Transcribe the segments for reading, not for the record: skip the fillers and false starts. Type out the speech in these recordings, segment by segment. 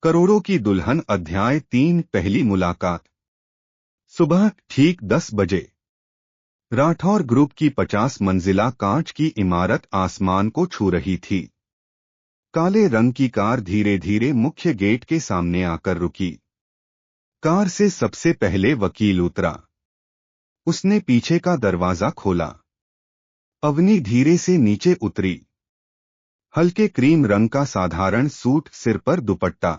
करोड़ों की दुल्हन अध्याय 3 पहली मुलाकात। सुबह ठीक 10 बजे राठौर ग्रुप की 50 मंजिला कांच की इमारत आसमान को छू रही थी। काले रंग की कार धीरे धीरे मुख्य गेट के सामने आकर रुकी। कार से सबसे पहले वकील उतरा। उसने पीछे का दरवाजा खोला। अवनी धीरे से नीचे उतरी। हल्के क्रीम रंग का साधारण सूट, सिर पर दुपट्टा,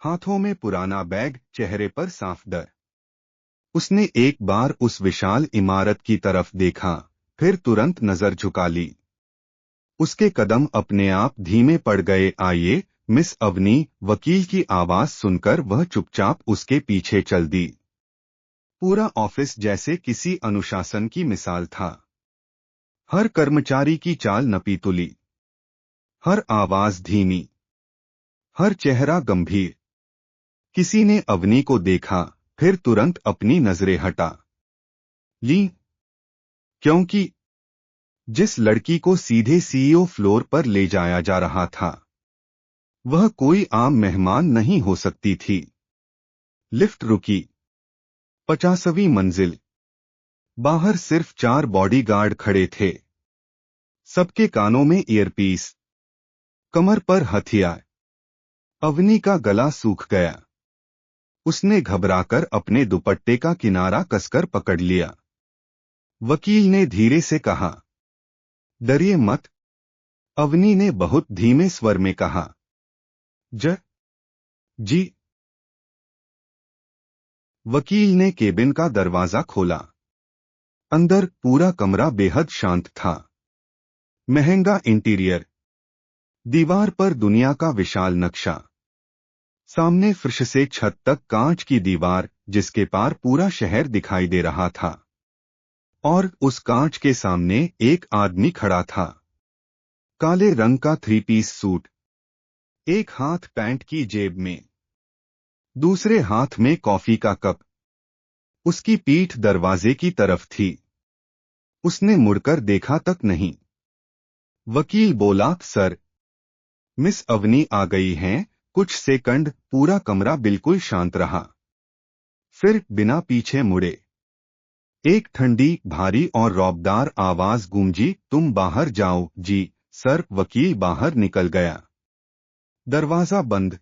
हाथों में पुराना बैग, चेहरे पर साफ डर। उसने एक बार उस विशाल इमारत की तरफ देखा, फिर तुरंत नजर झुका ली। उसके कदम अपने आप धीमे पड़ गए। आइए मिस अवनी, वकील की आवाज सुनकर वह चुपचाप उसके पीछे चल दी। पूरा ऑफिस जैसे किसी अनुशासन की मिसाल था। हर कर्मचारी की चाल नपी-तुली, हर आवाज धीमी, हर चेहरा गंभीर। किसी ने अवनी को देखा, फिर तुरंत अपनी नजरें हटा ली, क्योंकि जिस लड़की को सीधे सीईओ फ्लोर पर ले जाया जा रहा था, वह कोई आम मेहमान नहीं हो सकती थी। लिफ्ट रुकी। 50वीं मंजिल। बाहर सिर्फ 4 बॉडीगार्ड खड़े थे। सबके कानों में ईयरपीस, कमर पर हथियार। अवनी का गला सूख गया। उसने घबराकर अपने दुपट्टे का किनारा कसकर पकड़ लिया। वकील ने धीरे से कहा, डरिए मत। अवनी ने बहुत धीमे स्वर में कहा, जी। वकील ने केबिन का दरवाजा खोला। अंदर पूरा कमरा बेहद शांत था। महंगा इंटीरियर, दीवार पर दुनिया का विशाल नक्शा, सामने फर्श से छत तक कांच की दीवार जिसके पार पूरा शहर दिखाई दे रहा था। और उस कांच के सामने एक आदमी खड़ा था। काले रंग का 3 पीस सूट, एक हाथ पैंट की जेब में, दूसरे हाथ में कॉफी का कप। उसकी पीठ दरवाजे की तरफ थी। उसने मुड़कर देखा तक नहीं। वकील बोला, सर, मिस अवनी आ गई हैं। कुछ सेकंड पूरा कमरा बिल्कुल शांत रहा। फिर बिना पीछे मुड़े एक ठंडी, भारी और रौबदार आवाज गूंजी, तुम बाहर जाओ। जी सर। वकील बाहर निकल गया। दरवाजा बंद।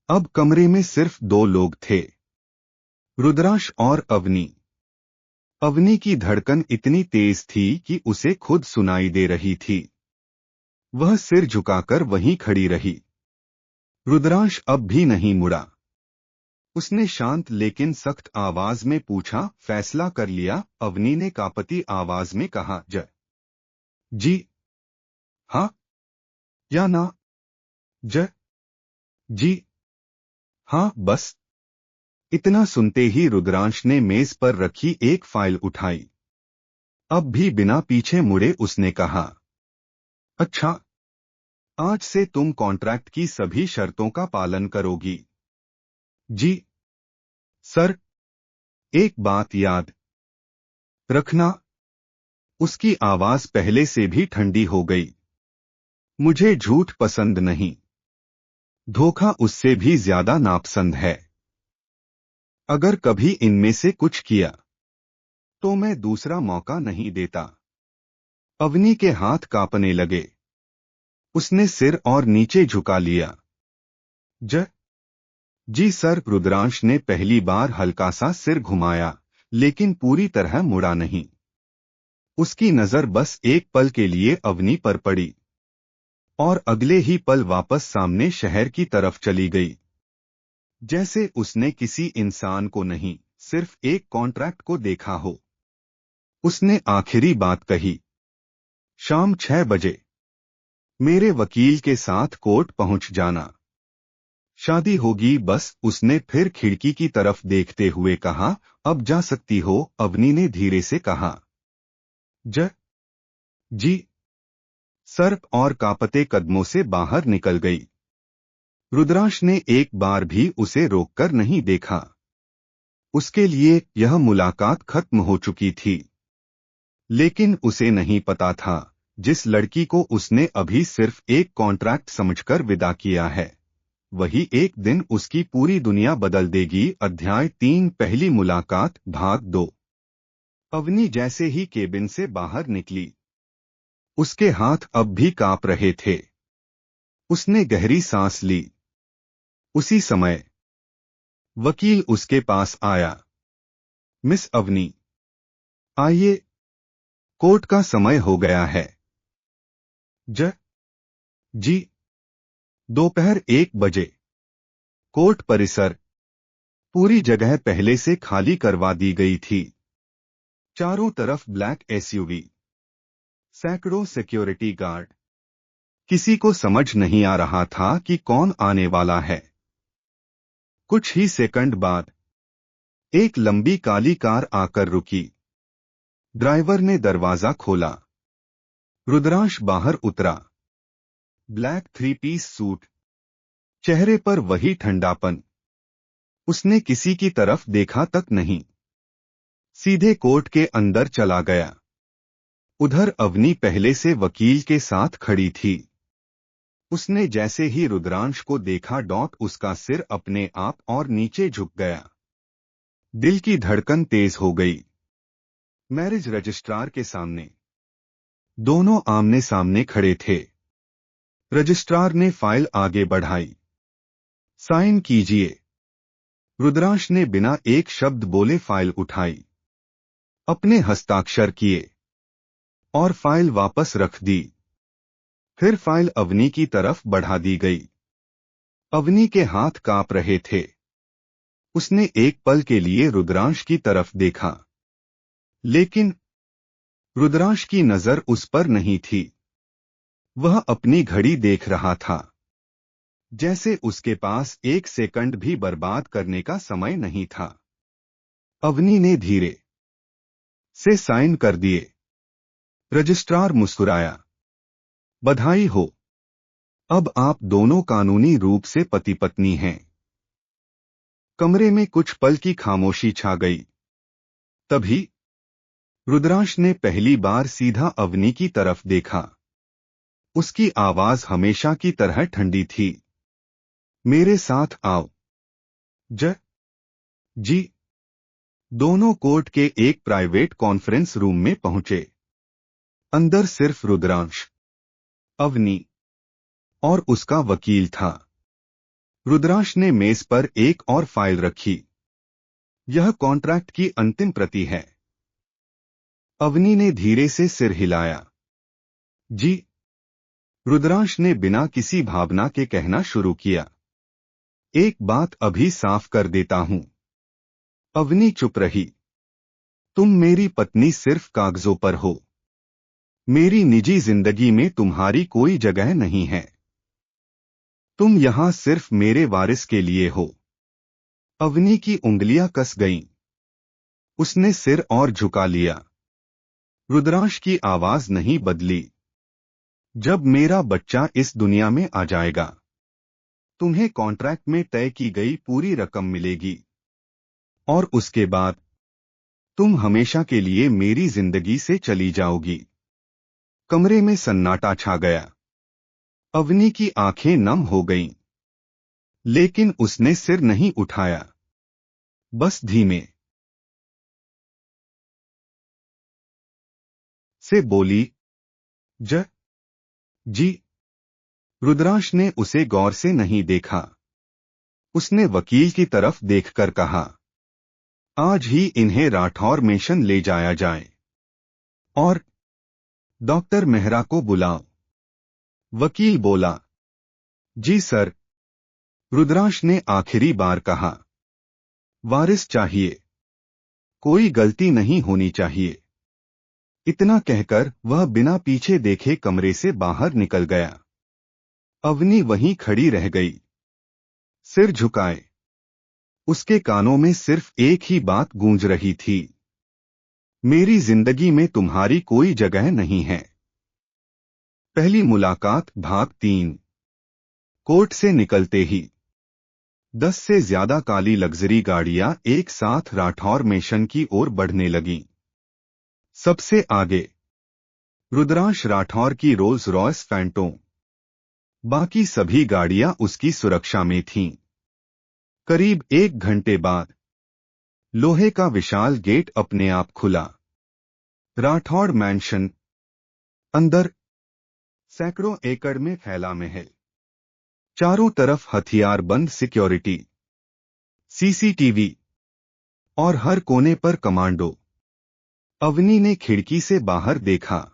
अब कमरे में सिर्फ 2 लोग थे, रुद्रांश और अवनी। अवनी की धड़कन इतनी तेज थी कि उसे खुद सुनाई दे रही थी। वह सिर झुकाकर वहीं खड़ी रही। रुद्रांश अब भी नहीं मुड़ा। उसने शांत लेकिन सख्त आवाज में पूछा, फैसला कर लिया? अवनी ने कांपती आवाज में कहा, जी हाँ या ना? जी हाँ, बस। इतना सुनते ही रुद्रांश ने मेज पर रखी एक फाइल उठाई। अब भी बिना पीछे मुड़े उसने कहा, अच्छा, आज से तुम कॉन्ट्रैक्ट की सभी शर्तों का पालन करोगी? जी सर। एक बात याद रखना। उसकी आवाज पहले से भी ठंडी हो गई। मुझे झूठ पसंद नहीं, धोखा उससे भी ज्यादा नापसंद है। अगर कभी इनमें से कुछ किया तो मैं दूसरा मौका नहीं देता। अवनी के हाथ कांपने लगे। उसने सिर और नीचे झुका लिया। जी सर। रुद्रांश ने पहली बार हल्का सा सिर घुमाया, लेकिन पूरी तरह मुड़ा नहीं। उसकी नजर बस एक पल के लिए अवनी पर पड़ी और अगले ही पल वापस सामने शहर की तरफ चली गई। जैसे उसने किसी इंसान को नहीं, सिर्फ एक कॉन्ट्रैक्ट को देखा हो। उसने आखिरी बात कही, शाम 6 बजे मेरे वकील के साथ कोर्ट पहुंच जाना। शादी होगी बस। उसने फिर खिड़की की तरफ देखते हुए कहा, अब जा सकती हो। अवनी ने धीरे से कहा, जी सर, और कांपते कदमों से बाहर निकल गई। रुद्रांश ने एक बार भी उसे रोककर नहीं देखा। उसके लिए यह मुलाकात खत्म हो चुकी थी। लेकिन उसे नहीं पता था, जिस लड़की को उसने अभी सिर्फ एक कॉन्ट्रैक्ट समझकर विदा किया है, वही एक दिन उसकी पूरी दुनिया बदल देगी। अध्याय 3 पहली मुलाकात भाग 2। अवनी जैसे ही केबिन से बाहर निकली, उसके हाथ अब भी कांप रहे थे। उसने गहरी सांस ली। उसी समय वकील उसके पास आया। मिस अवनी, आइए, कोर्ट का समय हो गया है। जी। दोपहर 1 बजे। कोर्ट परिसर, पूरी जगह पहले से खाली करवा दी गई थी। चारों तरफ ब्लैक एसयूवी, सैकड़ों सिक्योरिटी गार्ड। किसी को समझ नहीं आ रहा था कि कौन आने वाला है। कुछ ही सेकंड बाद एक लंबी काली कार आकर रुकी। ड्राइवर ने दरवाजा खोला। रुद्रांश बाहर उतरा। ब्लैक 3 पीस सूट, चेहरे पर वही ठंडापन। उसने किसी की तरफ देखा तक नहीं, सीधे कोर्ट के अंदर चला गया। उधर अवनी पहले से वकील के साथ खड़ी थी। उसने जैसे ही रुद्रांश को देखा, उसका सिर अपने आप और नीचे झुक गया। दिल की धड़कन तेज हो गई। मैरिज रजिस्ट्रार के सामने दोनों आमने सामने खड़े थे। रजिस्ट्रार ने फाइल आगे बढ़ाई। साइन कीजिए। रुद्रांश ने बिना एक शब्द बोले फाइल उठाई, अपने हस्ताक्षर किए और फाइल वापस रख दी। फिर फाइल अवनी की तरफ बढ़ा दी गई। अवनी के हाथ कांप रहे थे। उसने एक पल के लिए रुद्रांश की तरफ देखा, लेकिन रुद्रांश की नजर उस पर नहीं थी। वह अपनी घड़ी देख रहा था, जैसे उसके पास एक सेकंड भी बर्बाद करने का समय नहीं था। अवनी ने धीरे से साइन कर दिए। रजिस्ट्रार मुस्कुराया। बधाई हो, अब आप दोनों कानूनी रूप से पति पत्नी हैं। कमरे में कुछ पल की खामोशी छा गई। तभी रुद्रांश ने पहली बार सीधा अवनी की तरफ देखा। उसकी आवाज हमेशा की तरह ठंडी थी। मेरे साथ आओ। जी। दोनों कोर्ट के एक प्राइवेट कॉन्फ्रेंस रूम में पहुंचे। अंदर सिर्फ रुद्रांश, अवनी और उसका वकील था। रुद्रांश ने मेज पर एक और फाइल रखी। यह कॉन्ट्रैक्ट की अंतिम प्रति है। अवनी ने धीरे से सिर हिलाया। जी। रुद्रांश ने बिना किसी भावना के कहना शुरू किया। एक बात अभी साफ कर देता हूं। अवनी चुप रही। तुम मेरी पत्नी सिर्फ कागजों पर हो। मेरी निजी जिंदगी में तुम्हारी कोई जगह नहीं है। तुम यहां सिर्फ मेरे वारिस के लिए हो। अवनी की उंगलियां कस गईं। उसने सिर और झुका लिया। रुद्रांश की आवाज नहीं बदली। जब मेरा बच्चा इस दुनिया में आ जाएगा, तुम्हें कॉन्ट्रैक्ट में तय की गई पूरी रकम मिलेगी, और उसके बाद तुम हमेशा के लिए मेरी जिंदगी से चली जाओगी। कमरे में सन्नाटा छा गया। अवनी की आंखें नम हो गईं, लेकिन उसने सिर नहीं उठाया। बस धीमे से बोली, जी। रुद्रांश ने उसे गौर से नहीं देखा। उसने वकील की तरफ देखकर कहा, आज ही इन्हें राठौर मेंशन ले जाया जाए और डॉक्टर मेहरा को बुलाओ। वकील बोला, जी सर। रुद्रांश ने आखिरी बार कहा, वारिस चाहिए, कोई गलती नहीं होनी चाहिए। इतना कहकर वह बिना पीछे देखे कमरे से बाहर निकल गया। अवनी वहीं खड़ी रह गई, सिर झुकाए। उसके कानों में सिर्फ एक ही बात गूंज रही थी, मेरी जिंदगी में तुम्हारी कोई जगह नहीं है। पहली मुलाकात भाग 3। कोर्ट से निकलते ही 10 से ज्यादा काली लग्जरी गाड़ियां एक साथ राठौर मेंशन की ओर बढ़ने लगीं। सबसे आगे रुद्रांश राठौर की रोल्स रॉयस फैंटोम, बाकी सभी गाड़ियां उसकी सुरक्षा में थीं। करीब 1 घंटे बाद लोहे का विशाल गेट अपने आप खुला। राठौड़ मैंशन। अंदर सैकड़ों एकड़ में फैला महल, चारों तरफ हथियारबंद सिक्योरिटी, सीसीटीवी और हर कोने पर कमांडो। अवनी ने खिड़की से बाहर देखा।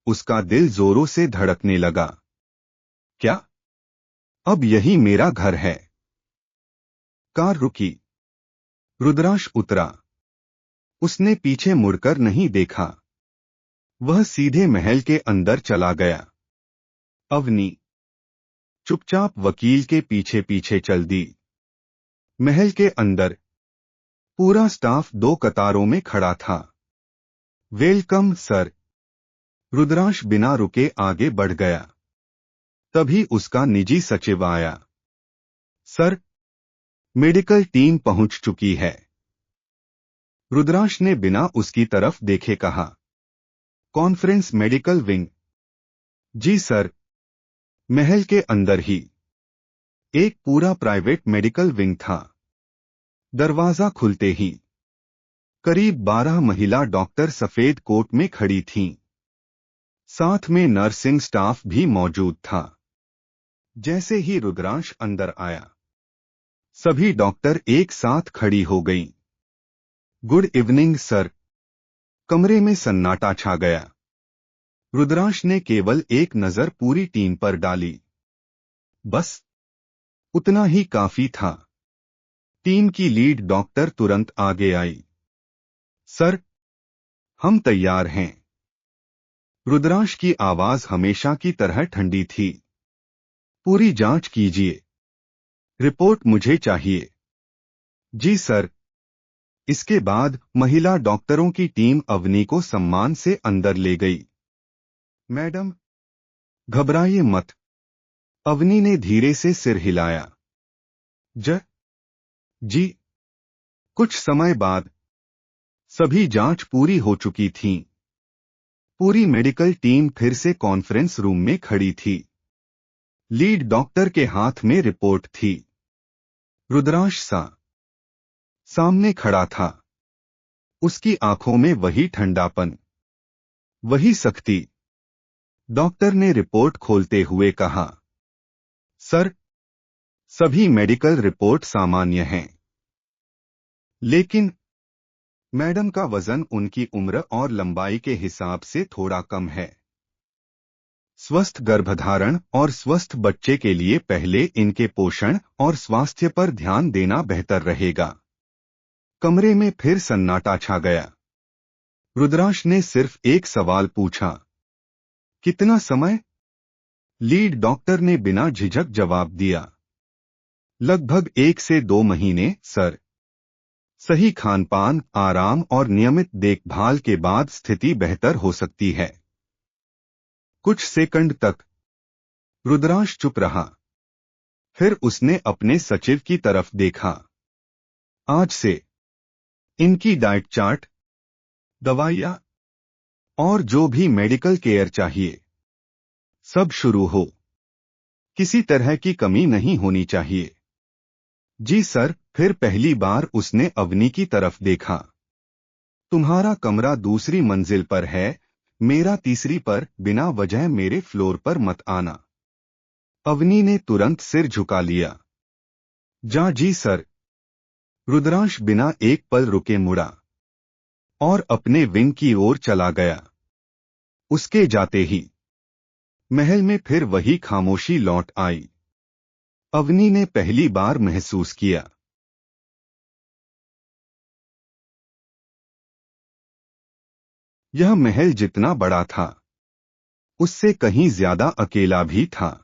उसका दिल जोरों से धड़कने लगा। क्या अब यही मेरा घर है? कार रुकी। रुद्रांश उतरा। उसने पीछे मुड़कर नहीं देखा। वह सीधे महल के अंदर चला गया। अवनी चुपचाप वकील के पीछे पीछे चल दी। महल के अंदर पूरा स्टाफ 2 कतारों में खड़ा था। Welcome sir. रुद्रांश बिना रुके आगे बढ़ गया। तभी उसका निजी सचिव आया। सर, मेडिकल टीम पहुंच चुकी है। रुद्रांश ने बिना उसकी तरफ देखे कहा। Conference medical wing? जी सर। महल के अंदर ही एक पूरा प्राइवेट मेडिकल विंग था। दरवाजा खुलते ही करीब 12 महिला डॉक्टर सफेद कोट में खड़ी थीं। साथ में नर्सिंग स्टाफ भी मौजूद था। जैसे ही रुद्रांश अंदर आया, सभी डॉक्टर एक साथ खड़ी हो गईं। Good evening sir. कमरे में सन्नाटा छा गया। रुद्रांश ने केवल एक नजर पूरी टीम पर डाली। बस उतना ही काफी था। टीम की लीड डॉक्टर तुरंत आगे आई। सर, हम तैयार हैं। रुद्रांश की आवाज हमेशा की तरह ठंडी थी। पूरी जांच कीजिए। रिपोर्ट मुझे चाहिए। जी सर। इसके बाद महिला डॉक्टरों की टीम अवनी को सम्मान से अंदर ले गई। मैडम, घबराइए मत। अवनी ने धीरे से सिर हिलाया। जी। कुछ समय बाद सभी जांच पूरी हो चुकी थी। पूरी मेडिकल टीम फिर से कॉन्फ्रेंस रूम में खड़ी थी। लीड डॉक्टर के हाथ में रिपोर्ट थी। रुद्रांश सामने खड़ा था। उसकी आंखों में वही ठंडापन, वही सख्ती। डॉक्टर ने रिपोर्ट खोलते हुए कहा, सर, सभी मेडिकल रिपोर्ट सामान्य हैं। लेकिन मैडम का वजन उनकी उम्र और लंबाई के हिसाब से थोड़ा कम है। स्वस्थ गर्भधारण और स्वस्थ बच्चे के लिए पहले इनके पोषण और स्वास्थ्य पर ध्यान देना बेहतर रहेगा। कमरे में फिर सन्नाटा छा गया। रुद्रांश ने सिर्फ एक सवाल पूछा, कितना समय? लीड डॉक्टर ने बिना झिझक जवाब दिया, लगभग 1 से 2 महीने सर। सही खानपान, आराम और नियमित देखभाल के बाद स्थिति बेहतर हो सकती है। कुछ सेकंड तक रुद्रांश चुप रहा। फिर उसने अपने सचिव की तरफ देखा। आज से इनकी डाइट चार्ट, दवाइयां और जो भी मेडिकल केयर चाहिए, सब शुरू हो। किसी तरह की कमी नहीं होनी चाहिए। जी सर। फिर पहली बार उसने अवनी की तरफ देखा। तुम्हारा कमरा दूसरी मंजिल पर है, मेरा तीसरी पर। बिना वजह मेरे फ्लोर पर मत आना। अवनी ने तुरंत सिर झुका लिया। जी सर। रुद्रांश बिना एक पल रुके मुड़ा और अपने विंग की ओर चला गया। उसके जाते ही महल में फिर वही खामोशी लौट आई। अवनी ने पहली बार महसूस किया, यह महल जितना बड़ा था, उससे कहीं ज्यादा अकेला भी था।